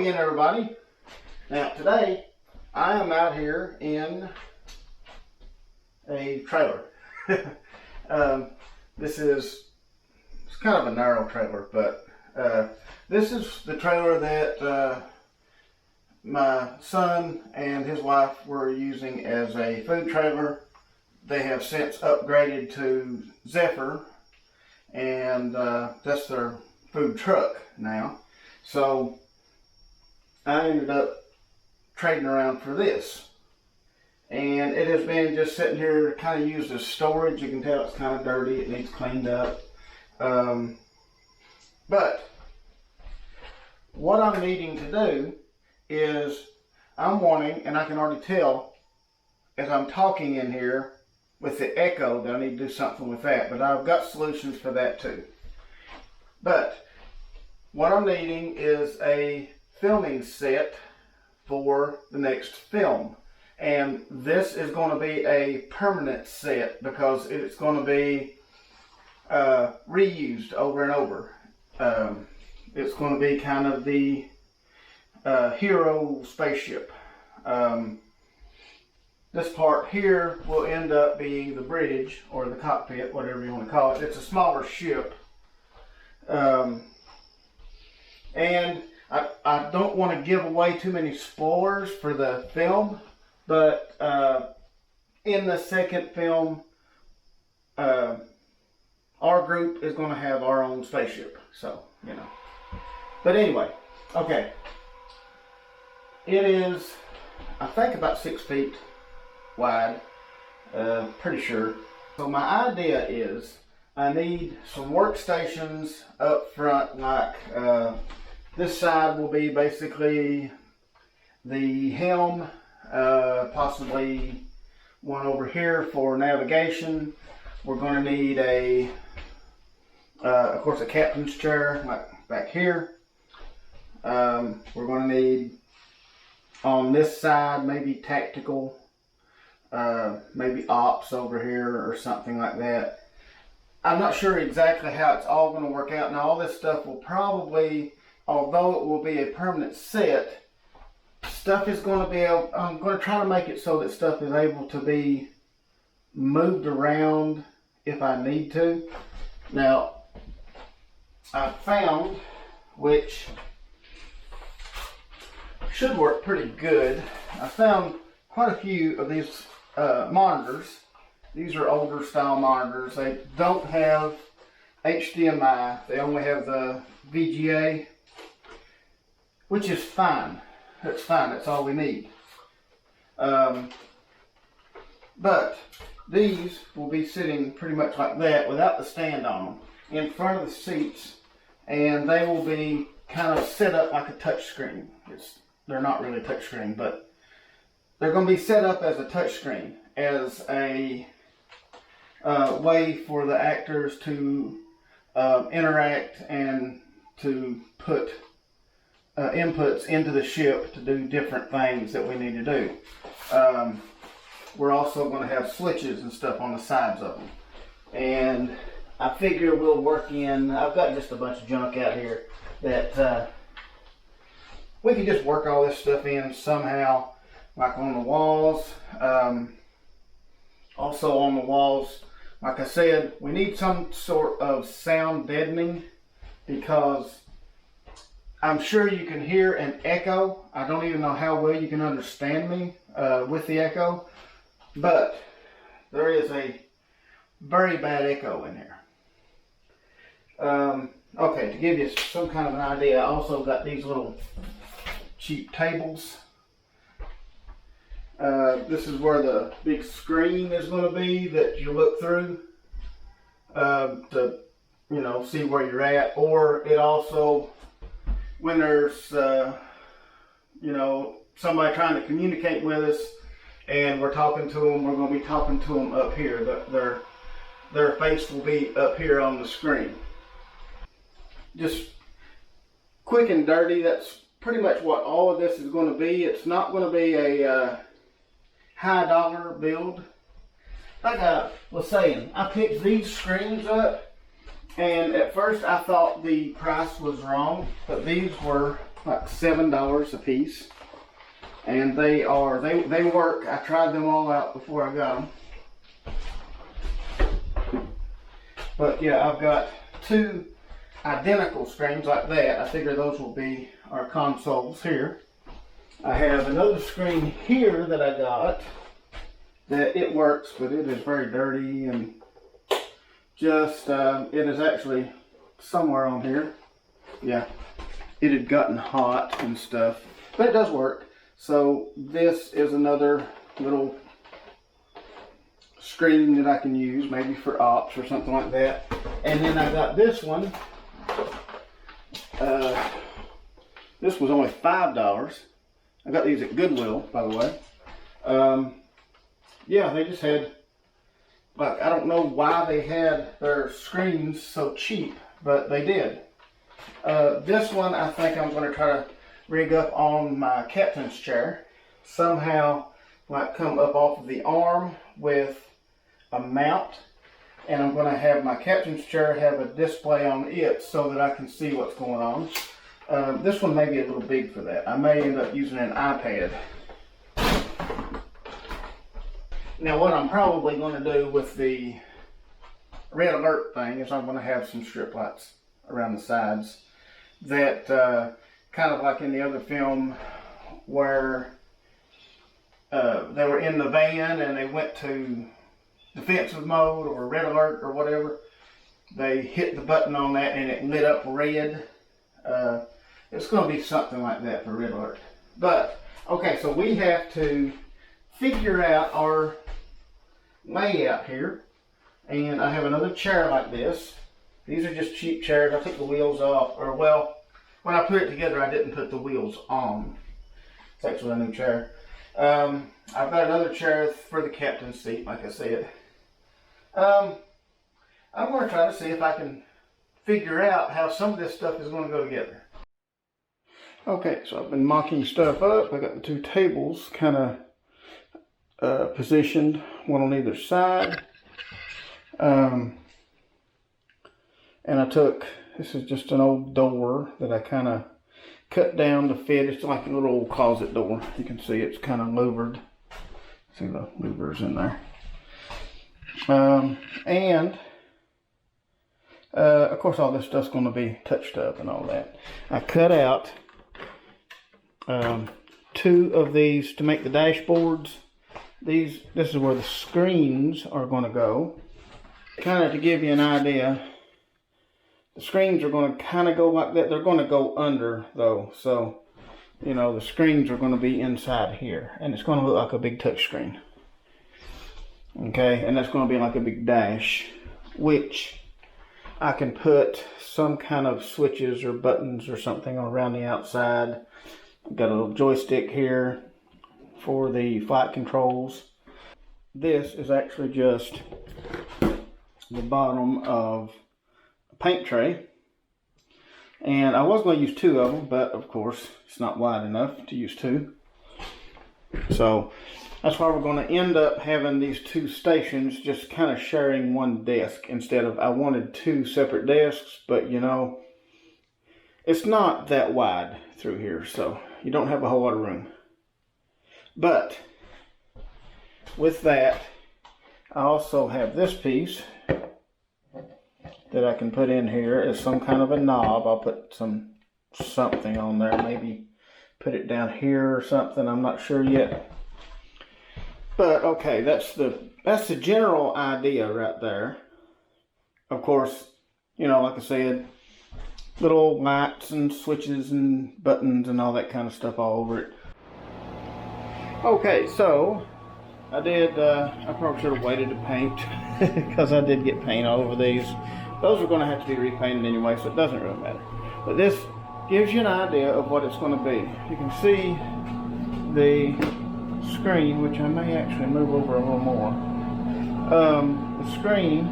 again, everybody. Now today I am out here in a trailer. This is kind of a narrow trailer, but this is the trailer that my son and his wife were using as a food trailer. They have since upgraded to Zephyr, and that's their food truck now. So I ended up trading around for this, and it has been just sitting here kind of used as storage. You can tell it's kind of dirty, it needs cleaned up, but what I'm needing to do is I'm wanting, and I can already tell as I'm talking in here with the echo that I need to do something with that, but I've got solutions for that too. But what I'm needing is a filming set for the next film, and this is going to be a permanent set because it's going to be reused over and over. It's going to be kind of the Hero Spaceship. This part here will end up being the bridge or the cockpit, whatever you want to call it. It's a smaller ship. And I don't want to give away too many spoilers for the film, but in the second film, our group is going to have our own spaceship. So, you know. But anyway, okay. It is, I think, about 6 feet wide, pretty sure. So my idea is I need some workstations up front, like this side will be basically the helm, possibly one over here for navigation. We're going to need a, of course, a captain's chair like back here. We're going to need on this side maybe tactical, maybe ops over here or something like that. I'm not sure exactly how it's all going to work out. Now all this stuff will probably, although it will be a permanent set, stuff is going to be able, I'm going to try to make it so that stuff is able to be moved around if I need to. Now I found, which should work pretty good, I found quite a few of these monitors. These are older style monitors. They don't have HDMI. They only have the VGA, which is fine. That's fine. That's all we need. But these will be sitting pretty much like that without the stand on them in front of the seats, and they will be kind of set up like a touch screen. They're not really a touch screen, but they're going to be set up as a touch screen, as a way for the actors to interact and to put inputs into the ship to do different things that we need to do. We're also going to have switches and stuff on the sides of them. And I figure we'll work in, I've got just a bunch of junk out here that we can just work all this stuff in somehow, like on the walls. Also on the walls, like I said, we need some sort of sound deadening, because I'm sure you can hear an echo. I don't even know how well you can understand me with the echo, but there is a very bad echo in here. Okay, to give you some kind of an idea, I also got these little cheap tables. This is where the big screen is going to be that you look through to, you know, see where you're at. Or it also, when there's, you know, somebody trying to communicate with us and we're talking to them, we're going to be talking to them up here. Their face will be up here on the screen. Just quick and dirty, that's pretty much what all of this is going to be. It's not going to be a high dollar build. Like I was saying, I picked these screens up, and at first I thought the price was wrong, but these were like $7 a piece. And they work. I tried them all out before I got them. But yeah, I've got two identical screens like that. I figure those will be our consoles here. I have another screen here that I got that it works, but it is very dirty and just, it is actually somewhere on here. Yeah, it had gotten hot and stuff, but it does work. So this is another little screen that I can use, maybe for ops or something like that. And then I got this one. This was only $5. I got these at Goodwill, by the way. Yeah, they just had, like, I don't know why they had their screens so cheap, but they did. This one I think I'm going to try to rig up on my captain's chair. Somehow, like, come up off of the arm with a mount. And I'm going to have my captain's chair have a display on it so that I can see what's going on. This one may be a little big for that. I may end up using an iPad. Now what I'm probably going to do with the red alert thing is I'm going to have some strip lights around the sides that kind of like in the other film where they were in the van and they went to defensive mode or red alert or whatever. They hit the button on that and it lit up red. It's going to be something like that for red alert. But okay, so we have to figure out our layout here, and I have another chair like this. These are just cheap chairs. I took the wheels off, or well, when I put it together I didn't put the wheels on. It's actually a new chair. I've got another chair for the captain's seat, like I said. I'm going to try to see if I can figure out how some of this stuff is going to go together. Okay, so I've been mocking stuff up. I got the two tables kind of positioned, one on either side. And I took, this is just an old door that I kind of cut down to fit. It's like a little old closet door. You can see it's kind of louvered. See the louvers in there. Of course all this stuff's going to be touched up and all that. I cut out two of these to make the dashboards. This is where the screens are going to go. Kind of to give you an idea, the screens are going to kind of go like that. They're going to go under though, so you know the screens are going to be inside here, and it's going to look like a big touch screen. Okay, and that's going to be like a big dash, which I can put some kind of switches or buttons or something around the outside. I've got a little joystick here for the flight controls. This is actually just the bottom of a paint tray. And I was going to use two of them, but of course it's not wide enough to use two. So that's why we're going to end up having these two stations just kind of sharing one desk instead of, I wanted two separate desks, but you know, it's not that wide through here, so you don't have a whole lot of room. But with that, I also have this piece that I can put in here as some kind of a knob. I'll put something on there, maybe put it down here or something. I'm not sure yet. But okay, that's the general idea right there. Of course, you know, like I said, little lights and switches and buttons and all that kind of stuff all over it. Okay, so I probably should have waited to paint because I did get paint all over these. Those are going to have to be repainted anyway, so it doesn't really matter. But this gives you an idea of what it's going to be. You can see the screen, which I may actually move over a little more. The screen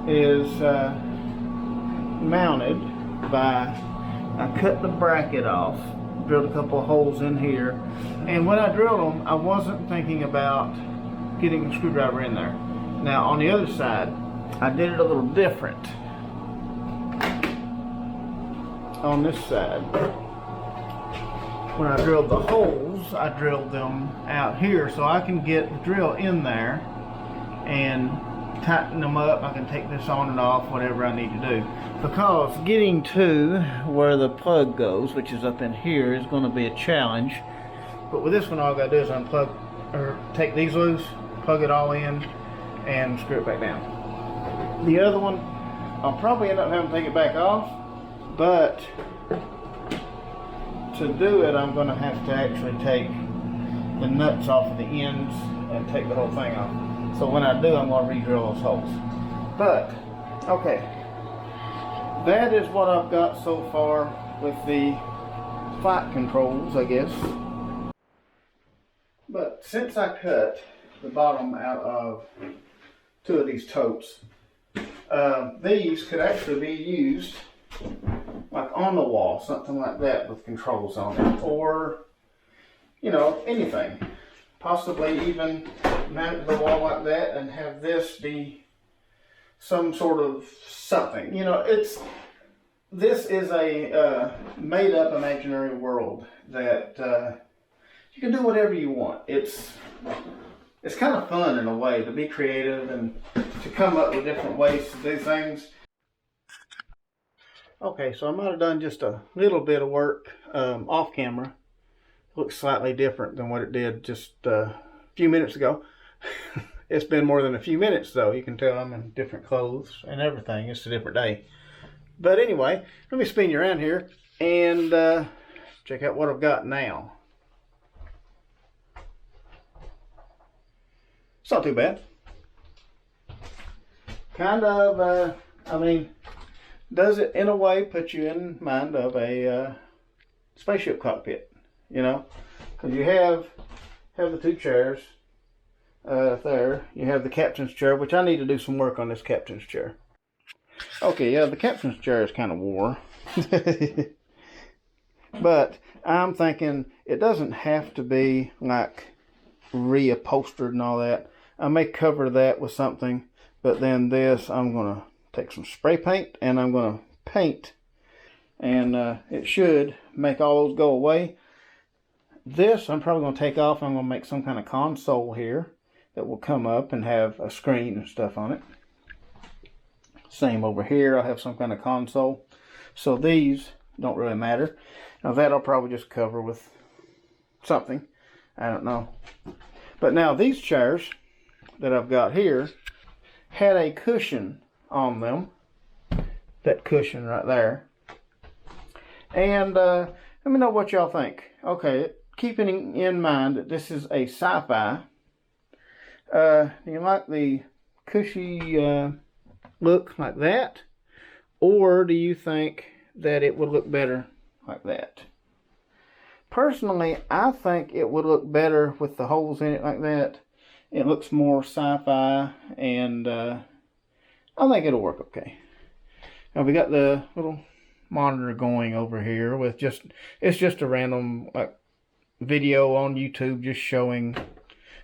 is mounted by, I cut the bracket off, drilled a couple of holes in here, and when I drilled them, I wasn't thinking about getting a screwdriver in there. Now on the other side, I did it a little different. On this side, when I drilled the holes, I drilled them out here so I can get the drill in there and tighten them up. I can take this on and off, whatever I need to do. Because getting to where the plug goes, which is up in here, is going to be a challenge. But with this one, all I gotta do is unplug, or take these loose, plug it all in, and screw it back down. The other one, I'll probably end up having to take it back off, but to do it, I'm gonna have to actually take the nuts off of the ends and take the whole thing off. So when I do, I'm gonna re-drill those holes. But, okay, that is what I've got so far with the flight controls, I guess. But since I cut the bottom out of 2 of these totes, these could actually be used like on the wall, something like that with controls on it, or, you know, anything. Possibly even mount it to the wall like that and have this be some sort of something. You know, this is a made up imaginary world that you can do whatever you want. It's kind of fun in a way to be creative and to come up with different ways to do things. Okay, so I might have done just a little bit of work off camera. It looks slightly different than what it did just a few minutes ago. It's been more than a few minutes though. You can tell I'm in different clothes and everything. It's a different day. But anyway, let me spin you around here and check out what I've got now. It's not too bad. Kind of, I mean, does it in a way put you in mind of a spaceship cockpit, you know? Because you have the 2 chairs there. You have the captain's chair, which I need to do some work on this captain's chair. Okay, yeah, the captain's chair is kind of wore. But I'm thinking it doesn't have to be like reupholstered and all that. I may cover that with something, but then this, I'm going to take some spray paint and I'm going to paint, and it should make all those go away. This I'm probably going to take off. I'm going to make some kind of console here that will come up and have a screen and stuff on it. Same over here, I'll have some kind of console. So these don't really matter. Now that I'll probably just cover with something. I don't know. But now these chairs that I've got here had a cushion on them. That cushion right there. And let me know what y'all think. Okay, keeping in mind that this is a sci-fi, do you like the cushy look like that? Or do you think that it would look better like that? Personally, I think it would look better with the holes in it like that. It looks more sci-fi, and I think it'll work okay. Now we got the little monitor going over here with it's just a random like video on YouTube just showing,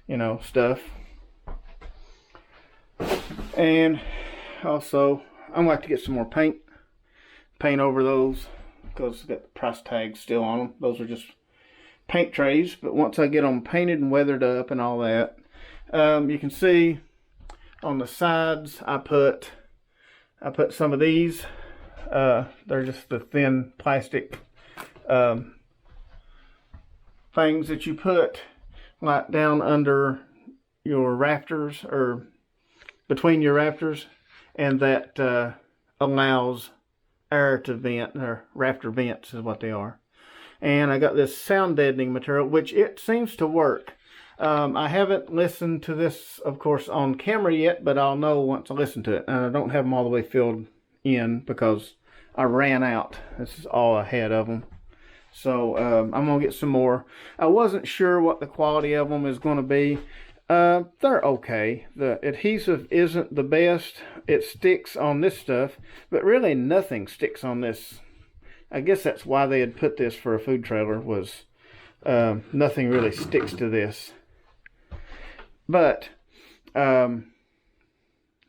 you know, stuff. And also I'd like to get some more paint over those because it's got the price tags still on them. Those are just paint trays, but once I get them painted and weathered up and all that, you can see on the sides I put some of these. They're just the thin plastic things that you put like down under your rafters or between your rafters, and that allows air to vent, or rafter vents is what they are. And I got this sound deadening material, which it seems to work. I haven't listened to this, of course, on camera yet, but I'll know once I listen to it. And I don't have them all the way filled in because I ran out. This is all I had of them. So I'm going to get some more. I wasn't sure what the quality of them is going to be. They're okay. The adhesive isn't the best. It sticks on this stuff, but really nothing sticks on this. I guess that's why they had put this for a food trailer, was nothing really sticks to this. But, you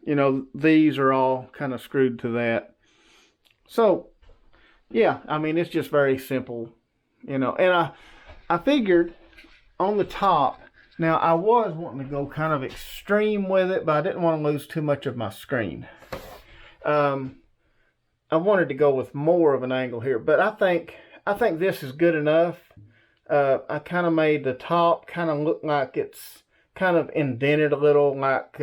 know, these are all kind of screwed to that. So, yeah, I mean, it's just very simple, you know. And I figured on the top, now I was wanting to go kind of extreme with it, but I didn't want to lose too much of my screen. I wanted to go with more of an angle here, but I think this is good enough. I kind of made the top kind of look like it's kind of indented a little, like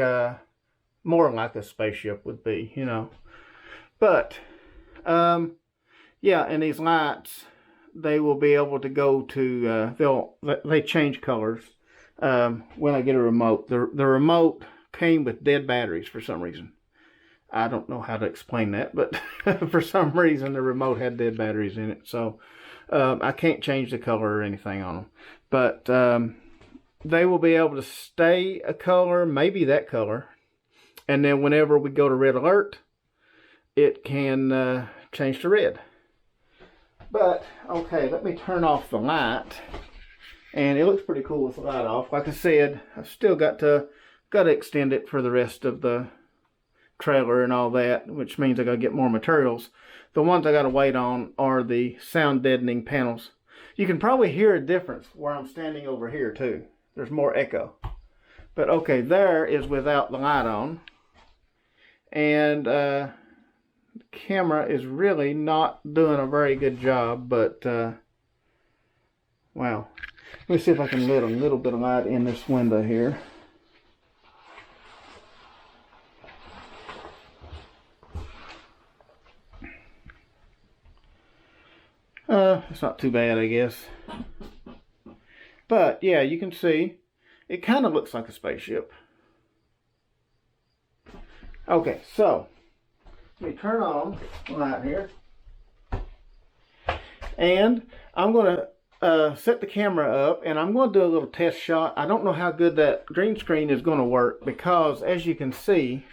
more like a spaceship would be, you know. But yeah, and these lights, they will be able to go to they change colors when I get a remote. The remote came with dead batteries for some reason. I don't know how to explain that, but for some reason the remote had dead batteries in it, so I can't change the color or anything on them. But they will be able to stay a color, maybe that color, and then whenever we go to red alert, it can change to red. But okay, let me turn off the light, and it looks pretty cool with the light off. Like I said, I've still got to extend it for the rest of the trailer and all that, which means I gotta get more materials. The ones I gotta wait on are the sound deadening panels. You can probably hear a difference where I'm standing over here too. There's more echo. But okay, there is without the light on. And the camera is really not doing a very good job, but wow. Let me see if I can let a little bit of light in this window here. It's not too bad, I guess. But yeah, you can see it kind of looks like a spaceship. Okay, so let me turn on the light here, and I'm going to set the camera up, and I'm going to do a little test shot. I don't know how good that green screen is going to work, because as you can see,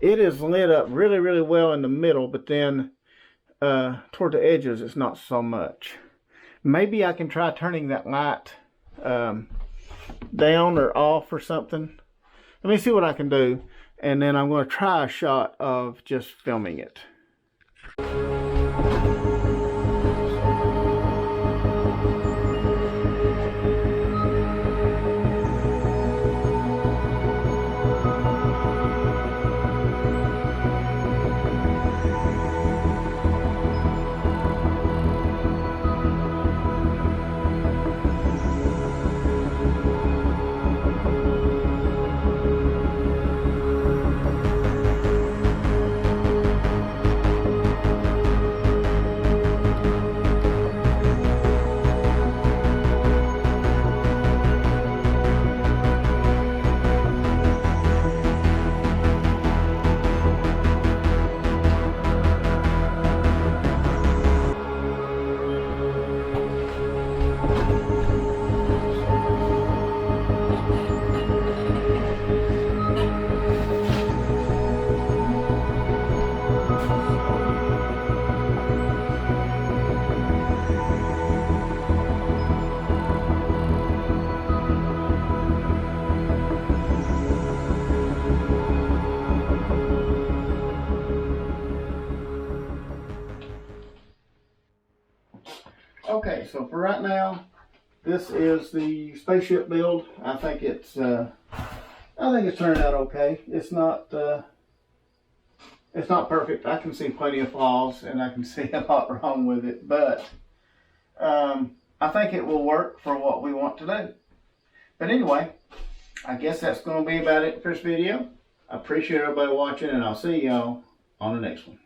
it is lit up really, really well in the middle, but then toward the edges it's not so much. Maybe I can try turning that light down or off or something. Let me see what I can do, and then I'm going to try a shot of just filming it. Okay, so for right now, this is the spaceship build. I think it's turned out okay. It's not perfect. I can see plenty of flaws, and I can see a lot wrong with it, but I think it will work for what we want to do. But anyway, I guess that's going to be about it for this video. I appreciate everybody watching, and I'll see y'all on the next one.